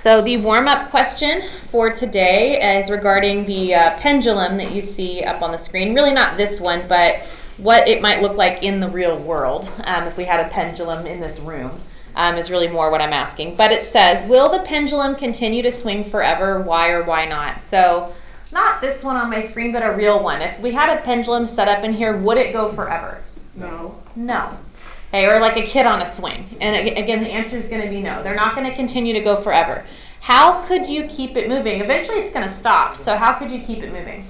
So the warm-up question for today is regarding the pendulum that you see up on the screen. Really not this one, but what it might look like in the real world if we had a pendulum in this room is really more what I'm asking. But it says, will the pendulum continue to swing forever? Why or why not? So not this one on my screen, but a real one. If we had a pendulum set up in here, would it go forever? No. No. Okay, or like a kid on a swing. And again, the answer is going to be no. They're not going to continue to go forever. How could you keep it moving? Eventually it's going to stop. So how could you keep it moving?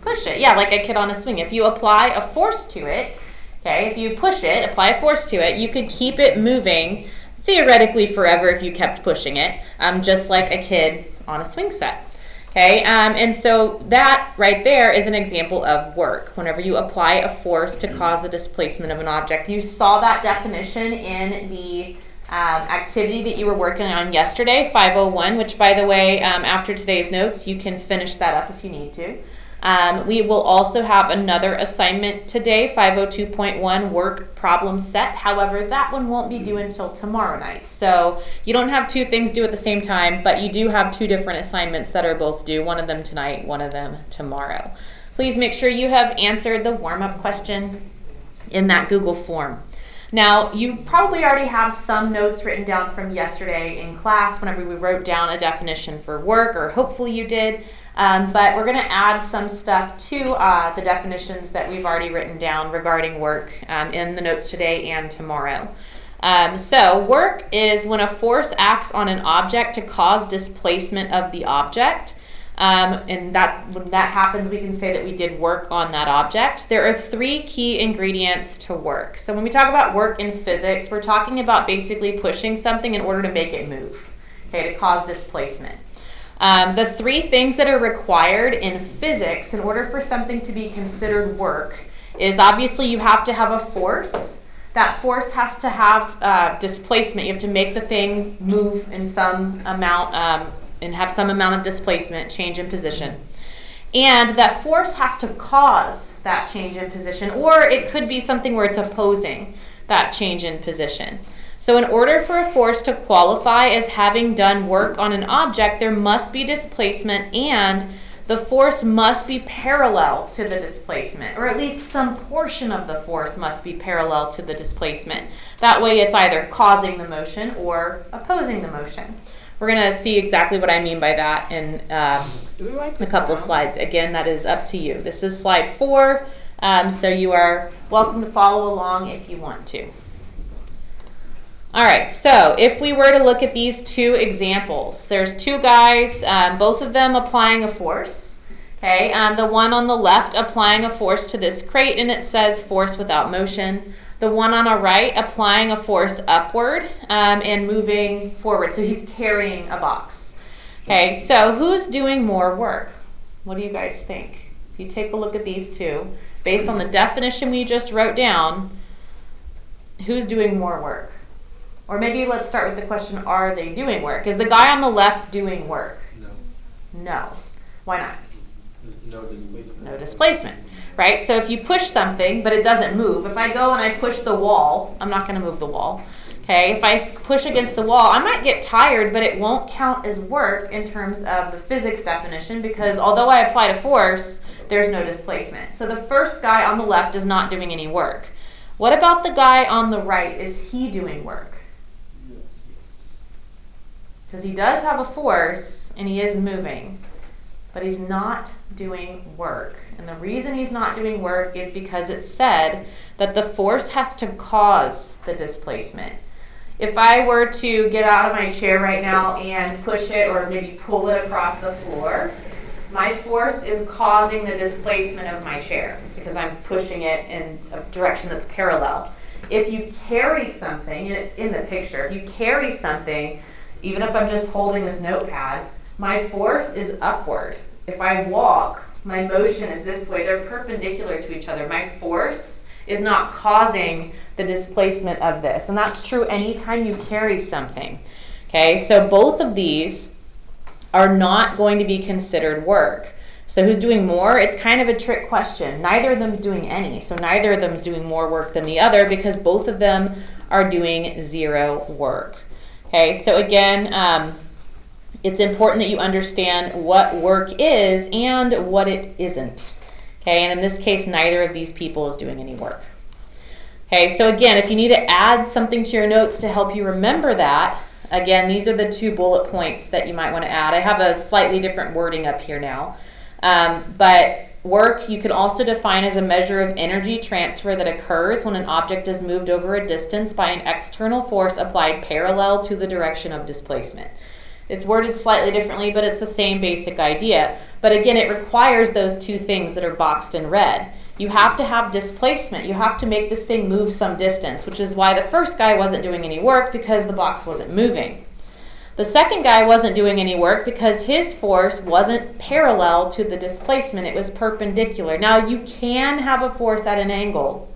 Push it. Yeah, like a kid on a swing. If you apply a force to it, okay, if you push it, apply a force to it, you could keep it moving theoretically forever if you kept pushing it, just like a kid on a swing set. Okay, and so that right there is an example of work. Whenever you apply a force to cause the displacement of an object. You saw that definition in the activity that you were working on yesterday, 501, which by the way, after today's notes, you can finish that up if you need to. We will also have another assignment today, 502.1, work problem set. However, that one won't be due until tomorrow night. So you don't have two things due at the same time, but you do have two different assignments that are both due, one of them tonight, one of them tomorrow. Please make sure you have answered the warm-up question in that Google form. Now, you probably already have some notes written down from yesterday in class whenever we wrote down a definition for work, or hopefully you did. But we're going to add some stuff to the definitions that we've already written down regarding work in the notes today and tomorrow. So work is when a force acts on an object to cause displacement of the object. And when that happens, we can say that we did work on that object. There are three key ingredients to work. So when we talk about work in physics, we're talking about basically pushing something in order to make it move, okay, to cause displacement. The three things that are required in physics in order for something to be considered work is obviously you have to have a force. That force has to have displacement. You have to make the thing move in some amount and have some amount of displacement, change in position. And that force has to cause that change in position, or it could be something where it's opposing that change in position. So in order for a force to qualify as having done work on an object, there must be displacement and the force must be parallel to the displacement, or at least some portion of the force must be parallel to the displacement. That way it's either causing the motion or opposing the motion. We're going to see exactly what I mean by that in a couple of slides. Again, that is up to you. This is slide 4, so you are welcome to follow along if you want to. All right, so if we were to look at these two examples, there's two guys, both of them applying a force. Okay, the one on the left applying a force to this crate, and it says force without motion. The one on the right applying a force upward and moving forward, so he's carrying a box. Okay, so who's doing more work? What do you guys think? If you take a look at these two, based on the definition we just wrote down, who's doing more work? Or maybe let's start with the question, are they doing work? Is the guy on the left doing work? No. No. Why not? There's no displacement. No displacement, right? So if you push something, but it doesn't move, if I go and I push the wall, I'm not going to move the wall. Okay, if I push against the wall, I might get tired, but it won't count as work in terms of the physics definition because although I applied a force, there's no displacement. So the first guy on the left is not doing any work. What about the guy on the right? Is he doing work? Because he does have a force and he is moving, but he's not doing work. And the reason he's not doing work is because it said that the force has to cause the displacement. If I were to get out of my chair right now and push it or maybe pull it across the floor, my force is causing the displacement of my chair because I'm pushing it in a direction that's parallel. If you carry something, and it's in the picture, if you carry something, even if I'm just holding this notepad, my force is upward. If I walk, my motion is this way. They're perpendicular to each other. My force is not causing the displacement of this. And that's true anytime you carry something. Okay, so both of these are not going to be considered work. So who's doing more? It's kind of a trick question. Neither of them is doing any. So neither of them is doing more work than the other because both of them are doing zero work. Okay, so again, it's important that you understand what work is and what it isn't. Okay, and in this case, neither of these people is doing any work. Okay, so again, if you need to add something to your notes to help you remember that, again, these are the 2 bullet points that you might want to add. I have a slightly different wording up here now. But work you can also define as a measure of energy transfer that occurs when an object is moved over a distance by an external force applied parallel to the direction of displacement. It's worded slightly differently, but it's the same basic idea. But again, it requires those 2 things that are boxed in red. You have to have displacement. You have to make this thing move some distance, which is why the first guy wasn't doing any work, because the box wasn't moving. The second guy wasn't doing any work because his force wasn't parallel to the displacement. It was perpendicular. Now, you can have a force at an angle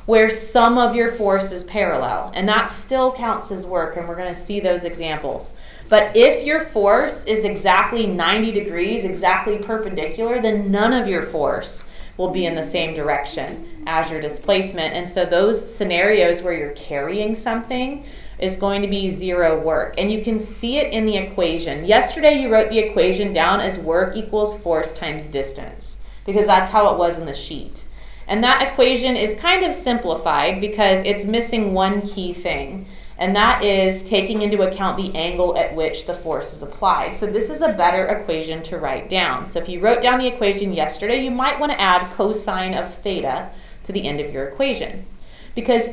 where some of your force is parallel, and that still counts as work, and we're going to see those examples. But if your force is exactly 90 degrees, exactly perpendicular, then none of your force will be in the same direction as your displacement. And so those scenarios where you're carrying something is going to be 0 work. And you can see it in the equation. Yesterday you wrote the equation down as work equals force times distance, because that's how it was in the sheet. And that equation is kind of simplified because it's missing one key thing, and that is taking into account the angle at which the force is applied. So this is a better equation to write down. So if you wrote down the equation yesterday, you might want to add cosine of theta to the end of your equation. Because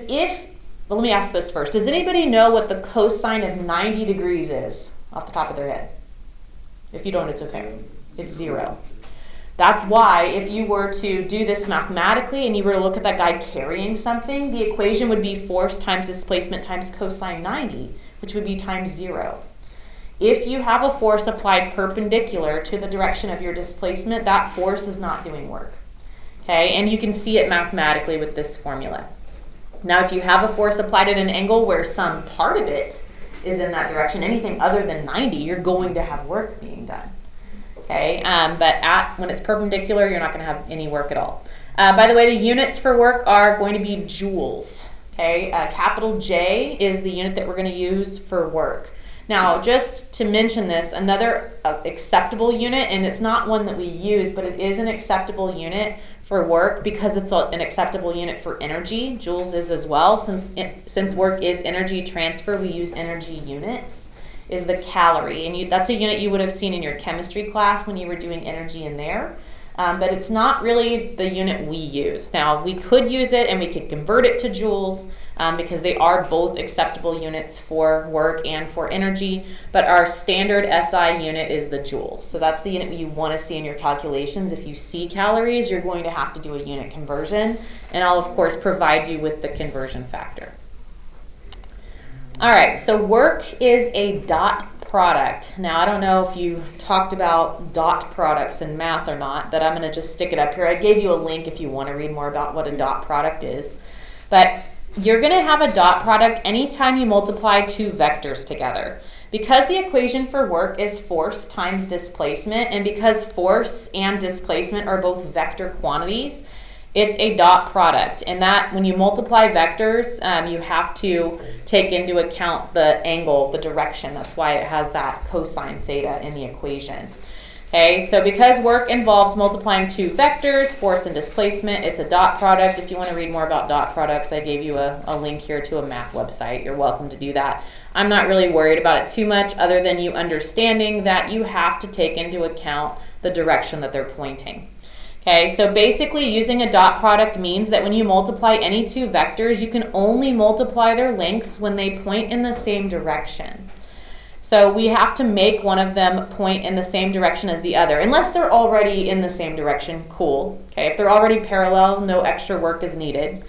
well, let me ask this first. Does anybody know what the cosine of 90 degrees is off the top of their head? If you don't, it's okay. It's 0. That's why if you were to do this mathematically and you were to look at that guy carrying something, the equation would be force times displacement times cosine 90, which would be times 0. If you have a force applied perpendicular to the direction of your displacement, that force is not doing work. Okay, and you can see it mathematically with this formula. Now, if you have a force applied at an angle where some part of it is in that direction, anything other than 90, you're going to have work being done. Okay, but when it's perpendicular, you're not going to have any work at all. By the way, the units for work are going to be joules. Okay, capital J is the unit that we're going to use for work. Now, just to mention this, another acceptable unit, and it's not one that we use, but it is an acceptable unit for work because it's an acceptable unit for energy. Joules is as well. Since work is energy transfer, we use energy units. Is the calorie, and that's a unit you would have seen in your chemistry class when you were doing energy in there, but it's not really the unit we use. Now, we could use it and we could convert it to joules because they are both acceptable units for work and for energy, but our standard SI unit is the joule. So that's the unit that you want to see in your calculations. If you see calories, you're going to have to do a unit conversion, and I'll of course provide you with the conversion factor. All right, so work is a dot product. Now, I don't know if you talked about dot products in math or not, but I'm going to just stick it up here. I gave you a link if you want to read more about what a dot product is. But you're going to have a dot product anytime you multiply 2 vectors together. Because the equation for work is force times displacement, and because force and displacement are both vector quantities, it's a dot product, and that when you multiply vectors, you have to take into account the angle, the direction. That's why it has that cosine theta in the equation. Okay, so because work involves multiplying 2 vectors, force and displacement, it's a dot product. If you want to read more about dot products, I gave you a link here to a math website. You're welcome to do that. I'm not really worried about it too much, other than you understanding that you have to take into account the direction that they're pointing. Okay, so basically using a dot product means that when you multiply any 2 vectors, you can only multiply their lengths when they point in the same direction. So we have to make one of them point in the same direction as the other. Unless they're already in the same direction, cool. Okay, if they're already parallel, no extra work is needed.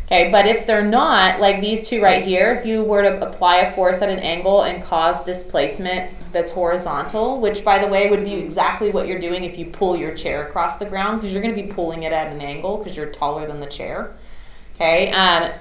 Okay, but if they're not, like these 2 right here, if you were to apply a force at an angle and cause displacement that's horizontal, which by the way would be exactly what you're doing if you pull your chair across the ground, because you're going to be pulling it at an angle because you're taller than the chair. Okay,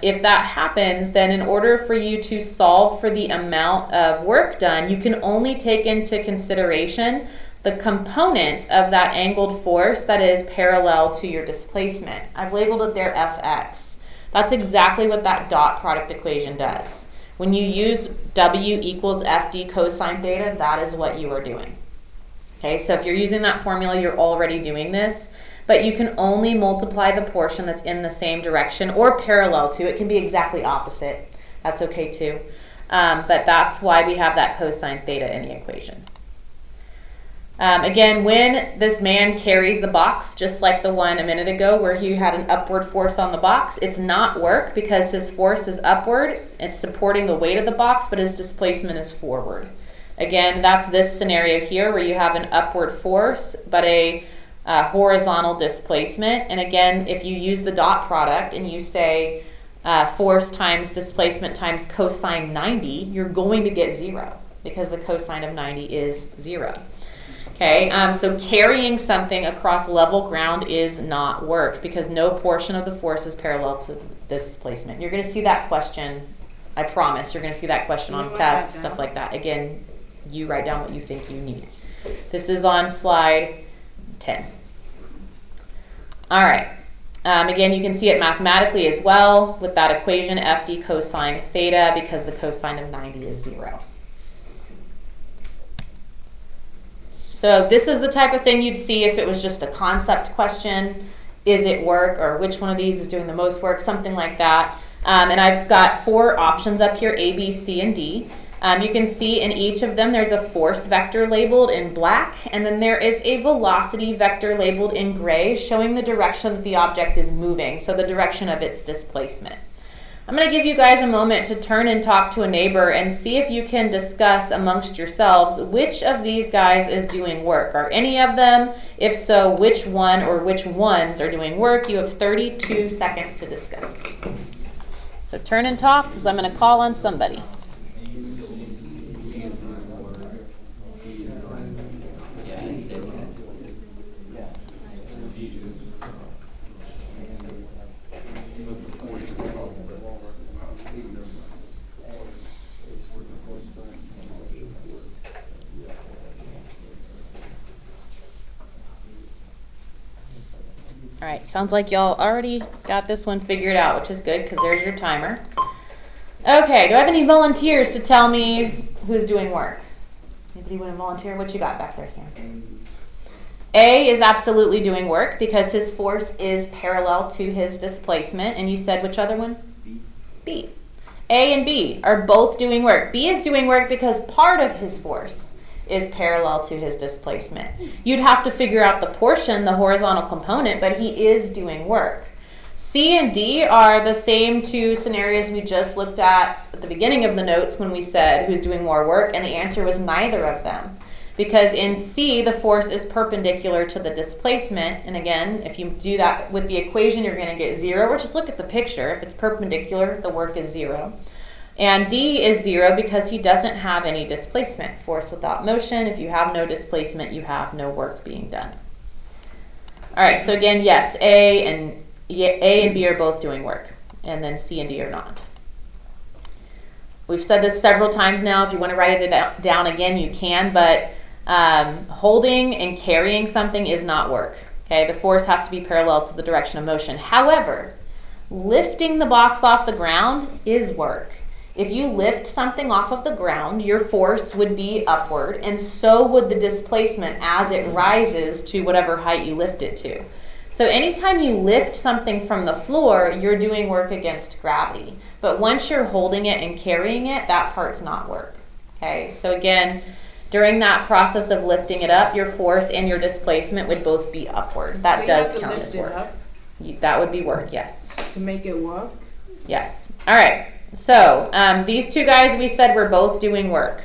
if that happens, then in order for you to solve for the amount of work done, you can only take into consideration the component of that angled force that is parallel to your displacement. I've labeled it there Fx. That's exactly what that dot product equation does. When you use W equals FD cosine theta, that is what you are doing. Okay, so if you're using that formula, you're already doing this, but you can only multiply the portion that's in the same direction or parallel to. It can be exactly opposite. That's okay too. But that's why we have that cosine theta in the equation. Again, when this man carries the box, just like the one a minute ago where he had an upward force on the box, it's not work because his force is upward. It's supporting the weight of the box, but his displacement is forward. Again, that's this scenario here where you have an upward force, but a horizontal displacement. And again, if you use the dot product and you say force times displacement times cosine 90, you're going to get 0 because the cosine of 90 is 0. Okay, so carrying something across level ground is not work because no portion of the force is parallel to the displacement. You're going to see that question, I promise, you're going to see that question on tests, stuff like that. Again, you write down what you think you need. This is on slide 10. All right. Again, you can see it mathematically as well with that equation FD cosine theta because the cosine of 90 is 0. So this is the type of thing you'd see if it was just a concept question. Is it work, or which one of these is doing the most work, something like that. And I've got 4 options up here, A, B, C, and D. You can see in each of them there's a force vector labeled in black, and then there is a velocity vector labeled in gray showing the direction that the object is moving, so the direction of its displacement. I'm going to give you guys a moment to turn and talk to a neighbor and see if you can discuss amongst yourselves which of these guys is doing work. Are any of them? If so, which one or which ones are doing work? You have 32 seconds to discuss. So turn and talk because I'm going to call on somebody. All right, sounds like y'all already got this one figured out, which is good because there's your timer. Okay, do I have any volunteers to tell me who's doing work? Anybody want to volunteer? What you got back there, Sam? A is absolutely doing work because his force is parallel to his displacement. And you said which other one? B. A and B are both doing work. B is doing work because part of his force is parallel to his displacement. You'd have to figure out the portion, the horizontal component, but he is doing work. C and D are the same 2 scenarios we just looked at the beginning of the notes when we said who's doing more work, and the answer was neither of them. Because in C, the force is perpendicular to the displacement, and again, if you do that with the equation, you're going to get 0, or just look at the picture. If it's perpendicular, the work is 0. And D is 0 because he doesn't have any displacement. Force without motion. If you have no displacement, you have no work being done. All right, so again, yes, A and B are both doing work, and then C and D are not. We've said this several times now. If you want to write it down again, you can, but holding and carrying something is not work. Okay, the force has to be parallel to the direction of motion. However, lifting the box off the ground is work. If you lift something off of the ground, your force would be upward, and so would the displacement as it rises to whatever height you lift it to. So anytime you lift something from the floor, you're doing work against gravity. But once you're holding it and carrying it, that part's not work. Okay, so again, during that process of lifting it up, your force and your displacement would both be upward. That does count as work. That would be work, yes. To make it work? Yes. All right. So these 2 guys we said were both doing work.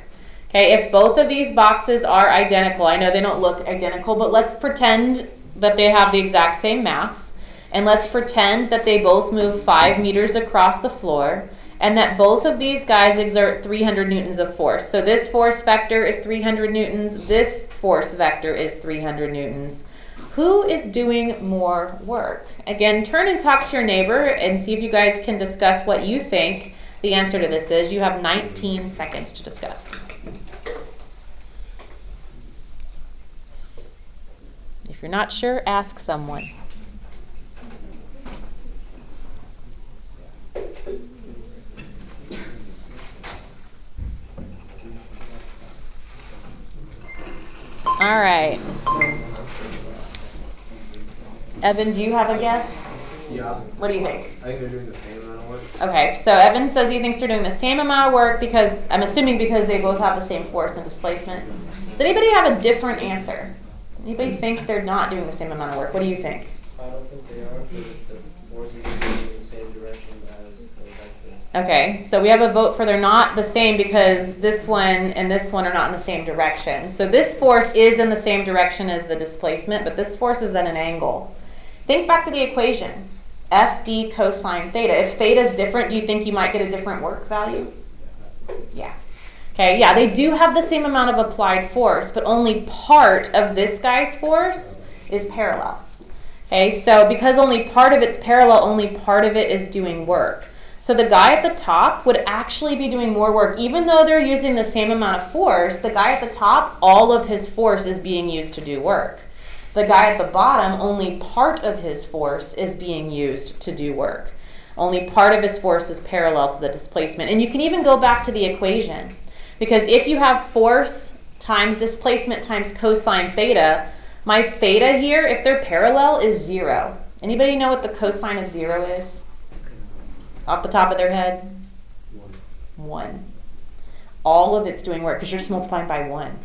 Okay, if both of these boxes are identical, I know they don't look identical, but let's pretend that they have the exact same mass, and let's pretend that they both move 5 meters across the floor, and that both of these guys exert 300 newtons of force. So this force vector is 300 newtons, this force vector is 300 newtons. Who is doing more work? Again, turn and talk to your neighbor and see if you guys can discuss what you think the answer to this is. You have 19 seconds to discuss. If you're not sure, ask someone. All right. Evan, do you have a guess? Yeah. What do you think? I think they're doing the same amount of work. Okay, so Evan says he thinks they're doing the same amount of work because, I'm assuming because they both have the same force and displacement. Does anybody have a different answer? Anybody think they're not doing the same amount of work? What do you think? I don't think they are, because the force is moving in the same direction as the vector. Okay, so we have a vote for they're not the same because this one and this one are not in the same direction. So this force is in the same direction as the displacement, but this force is at an angle. Think back to the equation. FD cosine theta. If theta is different, do you think you might get a different work value? Yeah. Okay, yeah, they do have the same amount of applied force, but only part of this guy's force is parallel. Okay, so because only part of it's parallel, only part of it is doing work. So the guy at the top would actually be doing more work. Even though they're using the same amount of force, the guy at the top, all of his force is being used to do work. The guy at the bottom, only part of his force is being used to do work. Only part of his force is parallel to the displacement. And you can even go back to the equation. Because if you have force times displacement times cosine theta, my theta here, if they're parallel, is 0. Anybody know what the cosine of 0 is? Off the top of their head? 1. All of it's doing work because you're just multiplying by 1.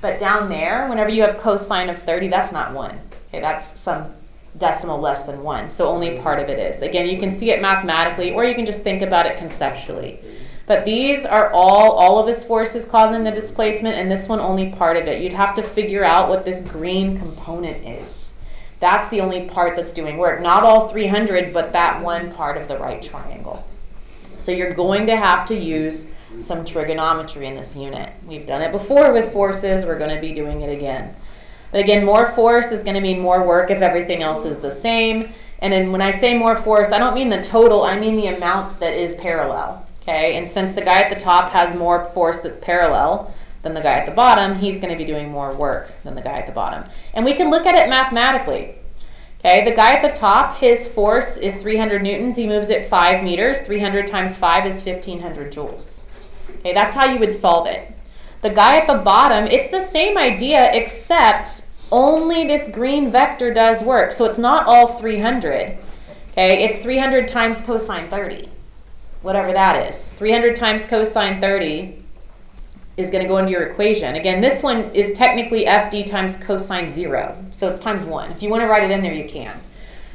But down there, whenever you have cosine of 30, that's not 1. Okay, that's some decimal less than 1. So only part of it is. Again, you can see it mathematically, or you can just think about it conceptually. But these are all of his forces causing the displacement, and this one only part of it. You'd have to figure out what this green component is. That's the only part that's doing work. Not all 300, but that one part of the right triangle. So you're going to have to use some trigonometry in this unit. We've done it before with forces. We're going to be doing it again. But again, more force is going to mean more work if everything else is the same. And then when I say more force, I don't mean the total. I mean the amount that is parallel. Okay? And since the guy at the top has more force that's parallel than the guy at the bottom, he's going to be doing more work than the guy at the bottom. And we can look at it mathematically. Okay, the guy at the top, his force is 300 newtons. He moves at 5 meters. 300 times 5 is 1,500 joules. Okay, that's how you would solve it. The guy at the bottom, it's the same idea, except only this green vector does work. So it's not all 300. Okay, it's 300 times cosine 30, whatever that is. 300 times cosine 30 is going to go into your equation. Again, this one is technically FD times cosine 0. So it's times 1. If you want to write it in there, you can.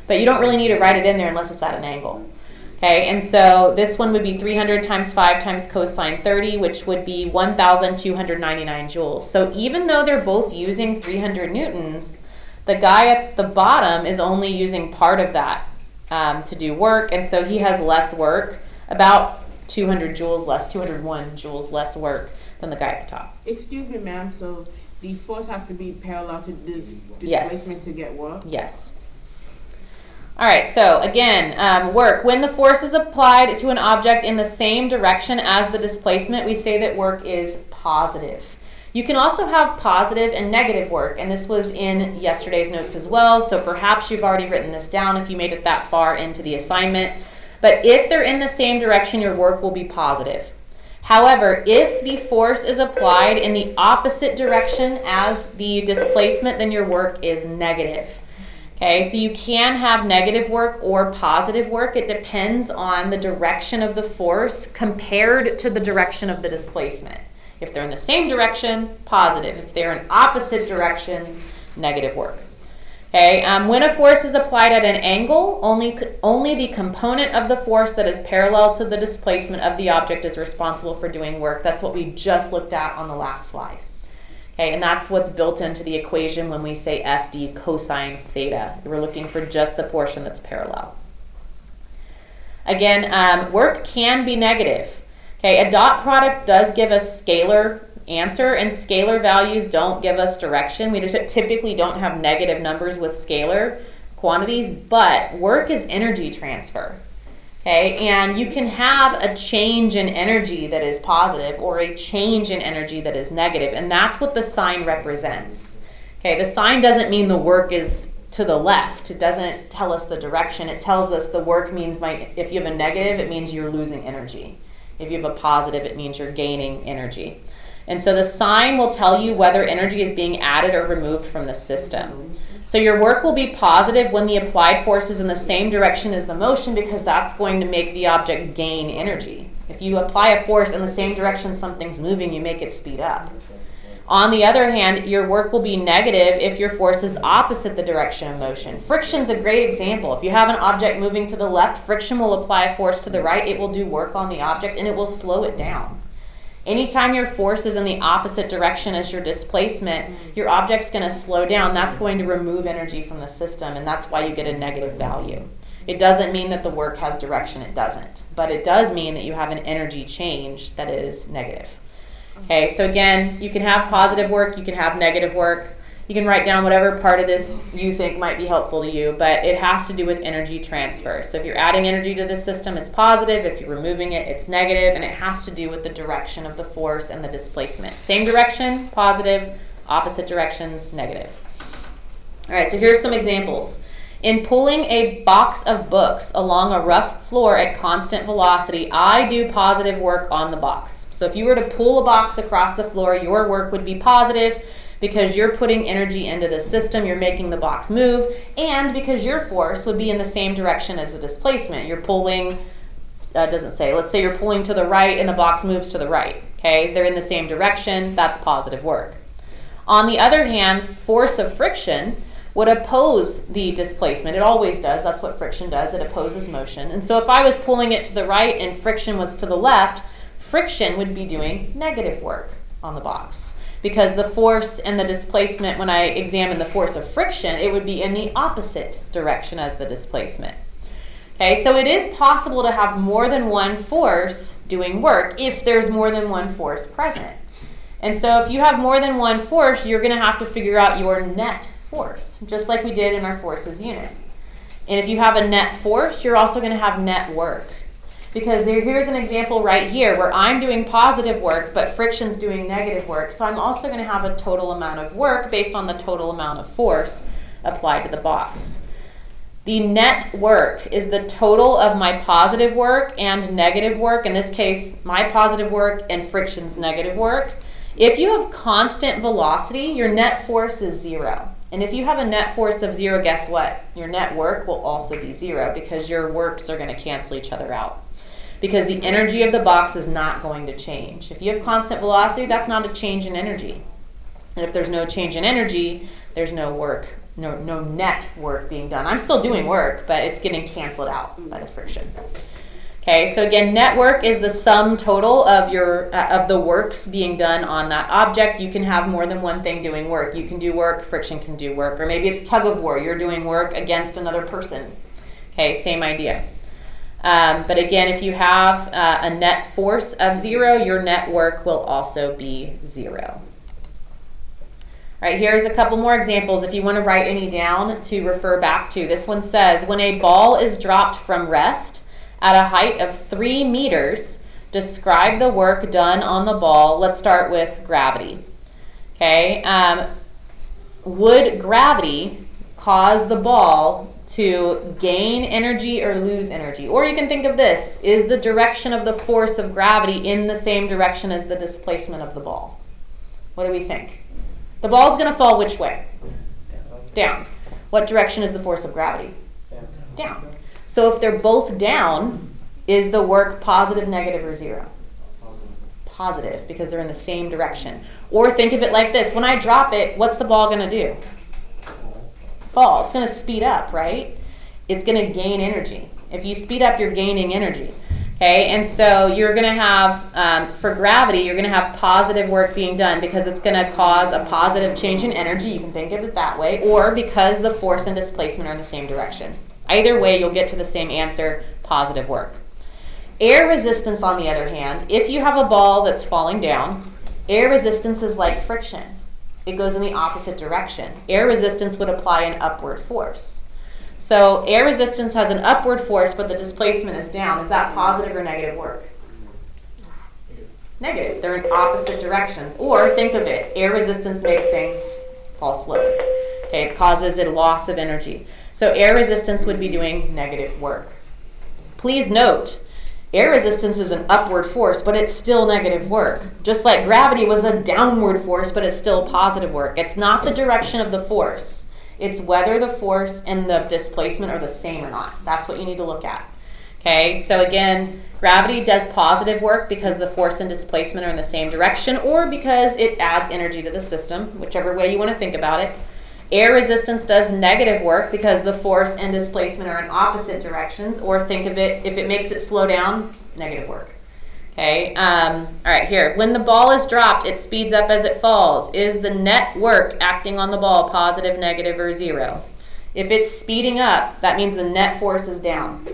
But you don't really need to write it in there unless it's at an angle. Okay, and so this one would be 300 times 5 times cosine 30, which would be 1,299 joules. So even though they're both using 300 newtons, the guy at the bottom is only using part of that to do work, and so he has less work, about 200 joules less, 201 joules less work than the guy at the top. Excuse me, ma'am, so the force has to be parallel to this displacement Yes. to get work? Yes. All right, so again, work. When the force is applied to an object in the same direction as the displacement, we say that work is positive. You can also have positive and negative work, and this was in yesterday's notes as well, so perhaps you've already written this down if you made it that far into the assignment. But if they're in the same direction, your work will be positive. However, if the force is applied in the opposite direction as the displacement, then your work is negative. Okay, so you can have negative work or positive work. It depends on the direction of the force compared to the direction of the displacement. If they're in the same direction, positive. If they're in opposite directions, negative work. Okay, when a force is applied at an angle, only the component of the force that is parallel to the displacement of the object is responsible for doing work. That's what we just looked at on the last slide. Okay, and that's what's built into the equation when we say FD cosine theta. We're looking for just the portion that's parallel. Again, work can be negative. Okay, a dot product does give us scalar answer, and scalar values don't give us direction. We typically don't have negative numbers with scalar quantities, but work is energy transfer. Okay, and you can have a change in energy that is positive or a change in energy that is negative, and that's what the sign represents. Okay, the sign doesn't mean the work is to the left. It doesn't tell us the direction. It tells us the work means, if you have a negative, it means you're losing energy. If you have a positive, it means you're gaining energy. And so the sign will tell you whether energy is being added or removed from the system. So your work will be positive when the applied force is in the same direction as the motion, because that's going to make the object gain energy. If you apply a force in the same direction something's moving, you make it speed up. On the other hand, your work will be negative if your force is opposite the direction of motion. Friction's a great example. If you have an object moving to the left, friction will apply a force to the right. It will do work on the object and it will slow it down. Anytime your force is in the opposite direction as your displacement, your object's going to slow down. That's going to remove energy from the system, and that's why you get a negative value. It doesn't mean that the work has direction. It doesn't. But it does mean that you have an energy change that is negative. Okay, so again, you can have positive work, you can have negative work. You can write down whatever part of this you think might be helpful to you, but it has to do with energy transfer. So if you're adding energy to the system, it's positive. If you're removing it, it's negative, and it has to do with the direction of the force and the displacement. Same direction, positive. Opposite directions, negative. All right, so here's some examples. In pulling a box of books along a rough floor at constant velocity, I do positive work on the box. So if you were to pull a box across the floor, your work would be positive, because you're putting energy into the system, you're making the box move, and because your force would be in the same direction as the displacement. You're pulling, doesn't say, let's say you're pulling to the right and the box moves to the right. Okay, they're in the same direction, that's positive work. On the other hand, force of friction would oppose the displacement. It always does, that's what friction does, it opposes motion. And so if I was pulling it to the right and friction was to the left, friction would be doing negative work on the box. Because the force and the displacement, when I examine the force of friction, it would be in the opposite direction as the displacement. Okay, so it is possible to have more than one force doing work if there's more than one force present. And so if you have more than one force, you're going to have to figure out your net force, just like we did in our forces unit. And if you have a net force, you're also going to have net work. Because here's an example right here where I'm doing positive work, but friction's doing negative work. So I'm also going to have a total amount of work based on the total amount of force applied to the box. The net work is the total of my positive work and negative work. In this case, my positive work and friction's negative work. If you have constant velocity, your net force is 0. And if you have a net force of 0, guess what? Your net work will also be 0, because your works are going to cancel each other out. Because the energy of the box is not going to change. If you have constant velocity, that's not a change in energy. And if there's no change in energy, there's no work, no net work being done. I'm still doing work, but it's getting canceled out by the friction. Okay, so again, net work is the sum total of of the works being done on that object. You can have more than one thing doing work. You can do work, friction can do work, or maybe it's tug of war. You're doing work against another person. Okay, same idea. But again, if you have a net force of 0, your net work will also be 0. All right, here's a couple more examples if you want to write any down to refer back to. This one says, when a ball is dropped from rest at a height of 3 meters, describe the work done on the ball. Let's start with gravity. Okay, would gravity cause the ball to gain energy or lose energy? Or you can think of this, is the direction of the force of gravity in the same direction as the displacement of the ball? What do we think? The ball's going to fall which way? Down. What direction is the force of gravity? Down. So if they're both down, is the work positive, negative, or 0? Positive, because they're in the same direction. Or think of it like this, when I drop it, what's the ball going to do? Fall. It's going to speed up, right? It's going to gain energy. If you speed up, you're gaining energy. Okay, and so you're going to have, for gravity, you're going to have positive work being done because it's going to cause a positive change in energy. You can think of it that way. Or because the force and displacement are in the same direction. Either way, you'll get to the same answer, positive work. Air resistance, on the other hand, if you have a ball that's falling down, air resistance is like friction. It goes in the opposite direction. Air resistance would apply an upward force. So air resistance has an upward force, but the displacement is down. Is that positive or negative work? Negative. They're in opposite directions. Or think of it, air resistance makes things fall slower. Okay, it causes a loss of energy. So air resistance would be doing negative work. Please note, Air resistance is an upward force, but it's still negative work. Just like gravity was a downward force, but it's still positive work. It's not the direction of the force. It's whether the force and the displacement are the same or not. That's what you need to look at. Okay, so again, gravity does positive work because the force and displacement are in the same direction, or because it adds energy to the system, whichever way you want to think about it. Air resistance does negative work because the force and displacement are in opposite directions, or think of it, if it makes it slow down, negative work. Okay, all right, here. When the ball is dropped, it speeds up as it falls. Is the net work acting on the ball positive, negative, or zero? If it's speeding up, that means the net force is down,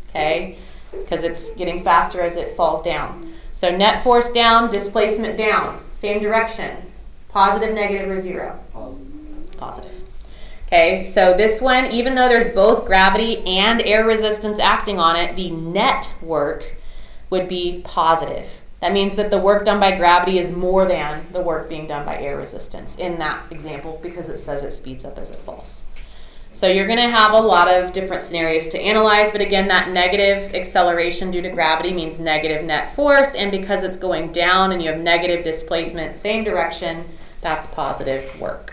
okay, because it's getting faster as it falls down. So net force down, displacement down, same direction, positive, negative, or zero? Positive. Okay, so this one, even though there's both gravity and air resistance acting on it, the net work would be positive. That means that the work done by gravity is more than the work being done by air resistance in that example, because it says it speeds up as it falls. So you're going to have a lot of different scenarios to analyze, but again, that negative acceleration due to gravity means negative net force, and because it's going down and you have negative displacement, same direction, that's positive work.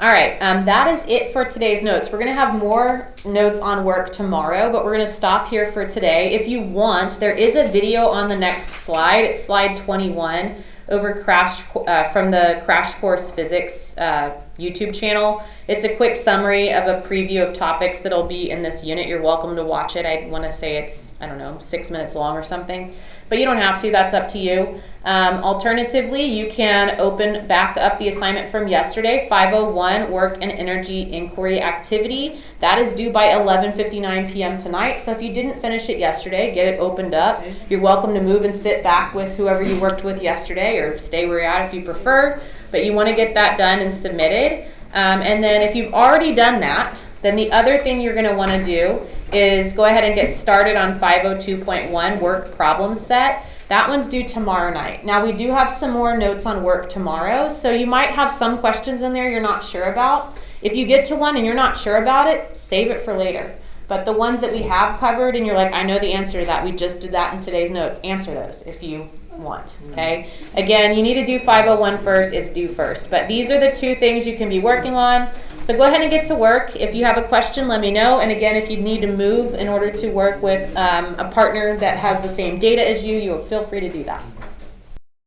All right, that is it for today's notes. We're going to have more notes on work tomorrow, but we're going to stop here for today. If you want, there is a video on the next slide. It's slide 21 over from the Crash Course Physics YouTube channel. It's a quick summary of a preview of topics that'll be in this unit. You're welcome to watch it. I want to say it's, 6 minutes long or something. But you don't have to. That's up to you. Alternatively, you can open back up the assignment from yesterday, 501, Work and Energy Inquiry Activity. That is due by 11:59 p.m. tonight. So if you didn't finish it yesterday, get it opened up. You're welcome to move and sit back with whoever you worked with yesterday, or stay where you're at if you prefer. But you want to get that done and submitted. And then if you've already done that, then the other thing you're going to want to do is go ahead and get started on 502.1 Work Problem Set. That one's due tomorrow night. Now we do have some more notes on work tomorrow, so you might have some questions in there you're not sure about. If you get to one and you're not sure about it, save it for later. But the ones that we have covered and you're like, I know the answer to that, we just did that in today's notes, answer those if you want, okay? Again, you need to do 501 first, it's due first. But these are the two things you can be working on. So go ahead and get to work. If you have a question, let me know. And again, if you need to move in order to work with a partner that has the same data as you, feel free to do that.